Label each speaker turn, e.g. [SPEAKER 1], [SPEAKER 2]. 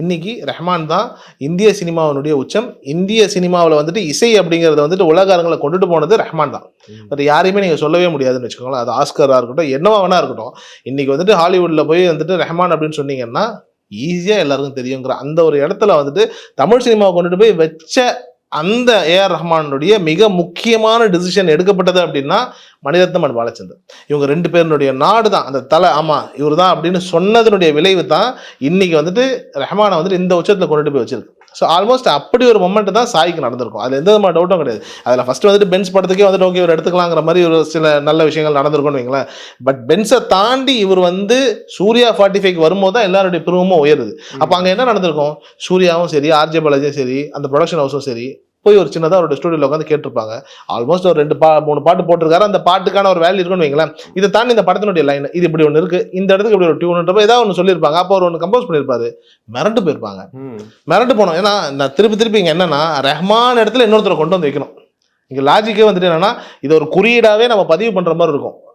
[SPEAKER 1] இன்னைக்கு ரஹ்மான் தான் இந்திய சினிமாவினுடைய உச்சம். இந்திய சினிமாவில் வந்துட்டு இசை அப்படிங்கிறத வந்துட்டு உலக அரங்களை கொண்டுட்டு போனது ரஹ்மான் தான். பட் யாரையுமே நீங்கள் சொல்லவே முடியாதுன்னு வச்சுக்கோங்களேன். அது ஆஸ்கராக இருக்கட்டும், என்னவா வேணா இருக்கட்டும். இன்னைக்கு வந்துட்டு ஹாலிவுட்டில் போய் வந்துட்டு ரஹ்மான் அப்படின்னு சொன்னீங்கன்னா ஈஸியாக எல்லாருக்கும் தெரியுங்கிற அந்த ஒரு இடத்துல வந்துட்டு தமிழ் சினிமாவை கொண்டுட்டு போய் வச்ச அந்த ஏஆர் ரஹ்மானுடைய மிக முக்கியமான டிசிஷன் எடுக்கப்பட்டது அப்படின்னா மணிரத்னம் அண்ட் பாலச்சந்தர். இவங்க 2 பேருடைய நாடு தான் அந்த தலை. ஆமாம் இவர் தான் அப்படின்னு சொன்னதனுடைய விளைவு தான் இன்னைக்கு வந்துட்டு ரஹ்மானை வந்துட்டு இந்த உச்சத்தில் கொண்டுட்டு போய் வச்சிருக்கு. ஸோ ஆல்மோஸ்ட் அப்படி ஒரு மொமெண்ட் தான் சாய்க்கு நடந்திருக்கும். அதில் எந்த விதமான டவுட்டும் கிடையாது. அதில் ஃபர்ஸ்ட் வந்துட்டு பென்ஸ் படத்துக்கே வந்துட்டு ஓகே இவர் எடுத்துக்கலாங்கிற மாதிரி ஒரு சில நல்ல விஷயங்கள் நடந்திருக்கும்னு வைங்களேன். பட் பென்ஸை தாண்டி இவர் வந்து சூர்யா 45க்கு வரும்போது தான் எல்லாருடைய பிரிவும் உயருது. அப்போ அங்கே என்ன நடந்திருக்கும்? சூர்யாவும் சரி, ஆர்ஜே பாலாஜியும் சரி, அந்த ப்ரொடக்ஷன் ஹவுஸும் சரி போய் ஒரு சின்னதாக அவருடைய ஸ்டூடியோவில் உட்காந்து கேட்டிருப்பாங்க. ஆல்மோஸ்ட் ஒரு 2-3 பாட்டு போட்டிருக்காரு. அந்த பாட்டுக்கான ஒரு வேல்யூ இருக்குன்னு வைங்களேன். இதை தாண்டி இந்த படத்தினுடைய லைன் இது இப்படி ஒன்று இருக்கு, இந்த இடத்துக்கு இப்படி ஒரு டியூன் ஏதாவது ஒன்று சொல்லியிருப்பாங்க. அப்போ அவர் ஒன்று கம்போஸ் பண்ணியிருப்பாரு. மிரண்டு போயிருப்பாங்க. மிரண்டு போனோம். ஏன்னா நான் திருப்பி இங்கே என்னன்னா ரஹ்மான் இடத்துல இன்னொருத்தரை கொண்டு வந்து வைக்கணும். இங்கே லாஜிக்கே வந்துட்டு என்னன்னா இது ஒரு குறியீடாவே நம்ம பதிவு பண்ற மாதிரி இருக்கும்.